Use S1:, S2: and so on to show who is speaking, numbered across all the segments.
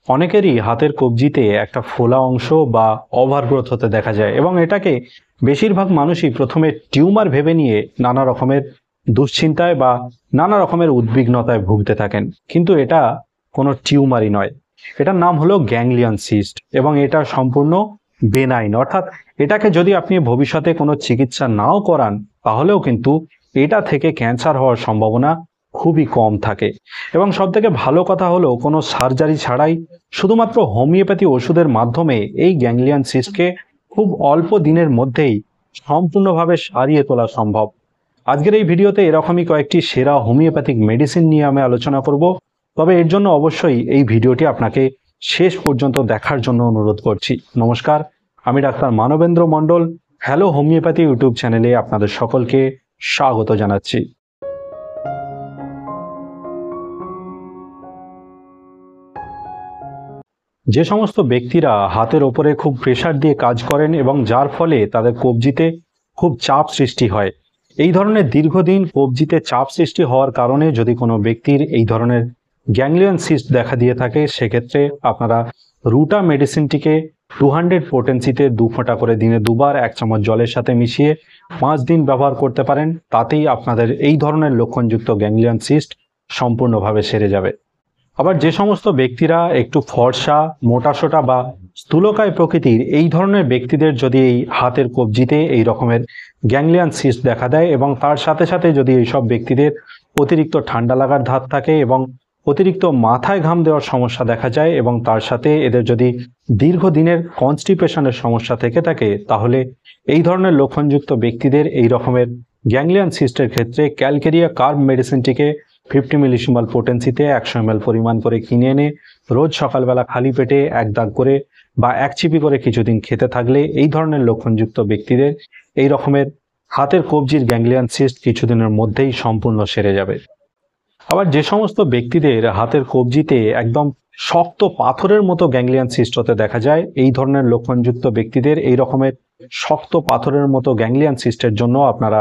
S1: অনেকেরই হাতের কবজিতে একটা ফোলা অংশ বা ওভারগ্রোথ হতে দেখা যায় এবং এটাকে বেশিরভাগ মানুষই প্রথমে টিউমার ভেবে নিয়ে নানা রকমের দুশ্চিন্তায় বা নানা রকমের উদ্বিগ্নতায় ভুগতে থাকেন। কিন্তু এটা কোনো টিউমারই নয়, এটার নাম হলো গ্যাংলিয়ন সিস্ট এবং এটা সম্পূর্ণ বেনাইন। অর্থাৎ এটাকে যদি আপনি ভবিষ্যতে কোনো চিকিৎসা নাও করান তাহলেও কিন্তু এটা থেকে ক্যান্সার হওয়ার সম্ভাবনা খুবই কম থাকে। এবং সবথেকে ভালো কথা হলো কোনো সার্জারি ছাড়াই শুধুমাত্র হোমিওপ্যাথি ওষুধের মাধ্যমে এই গ্যাংলিয়ন সিস্টকে খুব অল্প দিনের মধ্যেই সম্পূর্ণভাবে সারিয়ে তোলা সম্ভব। আজকের এই ভিডিওতে এরকমই কয়েকটি সেরা হোমিওপ্যাথিক মেডিসিন নিয়ে আমি আলোচনা করব। তবে এর জন্য অবশ্যই এই ভিডিওটি আপনাকে শেষ পর্যন্ত দেখার জন্য অনুরোধ করছি। নমস্কার, আমি ডাক্তার মানবেন্দ্র মণ্ডল। হ্যালো হোমিওপ্যাথি ইউটিউব চ্যানেলে আপনাদের সকলকে স্বাগত জানাচ্ছি। যে সমস্ত ব্যক্তিরা হাতের ওপরে খুব প্রেসার দিয়ে কাজ করেন এবং যার ফলে তাদের কবজিতে খুব চাপ সৃষ্টি হয়, এই ধরনের দীর্ঘদিন কবজিতে চাপ সৃষ্টি হওয়ার কারণে যদি কোনো ব্যক্তির এই ধরনের গ্যাংলিয়ন সিস্ট দেখা দিয়ে থাকে, সেক্ষেত্রে আপনারা রুটা মেডিসিনটিকে 200 পোটেন্সিতে 2 ফোঁটা করে দিনে 2 বার 1 চামচ জলের সাথে মিশিয়ে 5 দিন ব্যবহার করতে পারেন। তাতেই আপনাদের এই ধরনের লক্ষণযুক্ত গ্যাংলিয়ন সিস্ট সম্পূর্ণভাবে সেরে যাবে। আবার যে সমস্ত ব্যক্তিরা একটু ফর্সা, মোটাসোটা বা স্থূলকায় প্রকৃতির, এই ধরনের ব্যক্তিদের যদি এই হাতের কবজিতে এই রকমের গ্যাংলিয়ন সিস্ট দেখা দেয় এবং তার সাথে সাথে যদি এইসব ব্যক্তিদের অতিরিক্ত ঠান্ডা লাগার ধাত থাকে এবং অতিরিক্ত মাথায় ঘাম দেওয়ার সমস্যা দেখা যায় এবং তার সাথে এদের যদি দীর্ঘদিনের কনস্টিপেশনের সমস্যা থেকে থাকে, তাহলে এই ধরনের লক্ষণযুক্ত ব্যক্তিদের এই রকমের গ্যাংলিয়ন সিস্টের ক্ষেত্রে ক্যালকেরিয়া কার্ব মেডিসিনটিকে 50 মিলিসিমাল পোটেন্সিতে 100 ml পরিমাণ করে কিনে এনে রোজ সকালবেলা খালি পেটে 1 দাগ করে বা 1 চিপি করে কিছুদিন খেতে থাকলে এই ধরনের লক্ষণযুক্ত ব্যক্তিদের এই রকমের হাতের কবজির গ্যাংলিয়ন সিস্ট কিছুদিনের মধ্যেই সম্পূর্ণ সেরে যাবে। আবার যে সমস্ত ব্যক্তিদের হাতের কবজিতে একদম শক্ত পাথরের মতো গ্যাংলিয়ন সিস্ট হতে দেখা যায়, এই ধরনের লক্ষণযুক্ত ব্যক্তিদের এই রকমের শক্ত পাথরের মতো গ্যাংলিয়ন সিস্টের জন্য আপনারা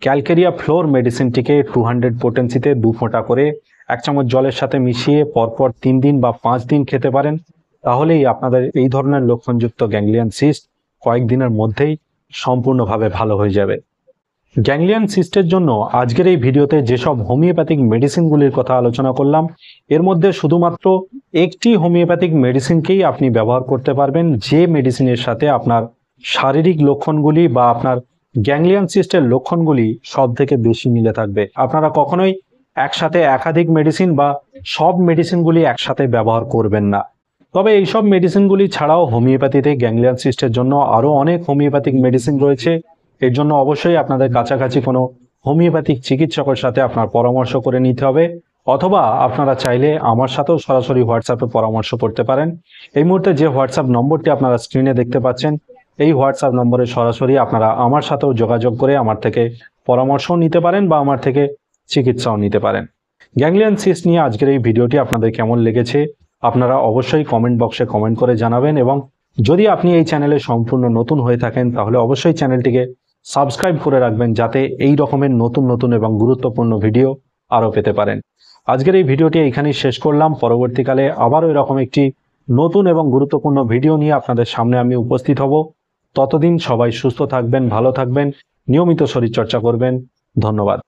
S1: ক্যালকেরিয়া ফ্লোর মেডিসিনটিকে 200 পোটেন্সিতে 2 ফোঁটা করে 1 চামচ জলের সাথে মিশিয়ে পরপর 3 দিন বা 5 দিন খেতে পারেন। তাহলেই আপনাদের এই ধরনের লক্ষণযুক্ত গ্যাংলিয়ন সিস্ট কয়েকদিনের মধ্যেই সম্পূর্ণভাবে ভালো হয়ে যাবে। গ্যাংলিয়ন সিস্টের জন্য আজকের এই ভিডিওতে যেসব হোমিওপ্যাথিক মেডিসিনগুলির কথা আলোচনা করলাম, এর মধ্যে শুধুমাত্র একটি হোমিওপ্যাথিক মেডিসিনকেই আপনি ব্যবহার করতে পারবেন, যে মেডিসিনের সাথে আপনার শারীরিক লক্ষণগুলি বা আপনার গ্যাংলিয়ন সিস্টের লক্ষণগুলি সব থেকে বেশি মিলে থাকবে। আপনারা কখনোই একসাথে একাধিক মেডিসিন বা সব মেডিসিনগুলি একসাথে ব্যবহার করবেন না। তবে এইসব মেডিসিনগুলি ছাড়াও হোমিওপ্যাথিতে গ্যাংলিয়ন সিস্টের জন্য আরও অনেক হোমিওপ্যাথিক মেডিসিন রয়েছে। এর জন্য অবশ্যই আপনাদের কাছাকাছি কোনো হোমিওপ্যাথিক চিকিৎসকের সাথে আপনার পরামর্শ করে নিতে হবে, অথবা আপনারা চাইলে আমার সাথেও সরাসরি হোয়াটসঅ্যাপে পরামর্শ করতে পারেন। এই মুহূর্তে যে হোয়াটসঅ্যাপ নম্বরটি আপনারা স্ক্রিনে দেখতে পাচ্ছেন, এই হোয়াটসঅ্যাপ নম্বরে সরাসরি আপনারা আমার সাথেও যোগাযোগ করে আমার থেকে পরামর্শও নিতে পারেন বা আমার থেকে চিকিৎসাও নিতে পারেন। গ্যাংলিয়ন সিস্ট নিয়ে আজকের এই ভিডিওটি আপনাদের কেমন লেগেছে আপনারা অবশ্যই কমেন্ট বক্সে কমেন্ট করে জানাবেন, এবং যদি আপনি এই চ্যানেলে সম্পূর্ণ নতুন হয়ে থাকেন তাহলে অবশ্যই চ্যানেলটিকে সাবস্ক্রাইব করে রাখবেন, যাতে এই রকমের নতুন নতুন এবং গুরুত্বপূর্ণ ভিডিও আরও পেতে পারেন। আজকের এই ভিডিওটি এইখানেই শেষ করলাম। পরবর্তীকালে আবারও এরকম একটি নতুন এবং গুরুত্বপূর্ণ ভিডিও নিয়ে আপনাদের সামনে আমি উপস্থিত হব। ততদিন সবাই সুস্থ থাকবেন, ভালো থাকবেন, নিয়মিত শরীরচর্চা করবেন। ধন্যবাদ।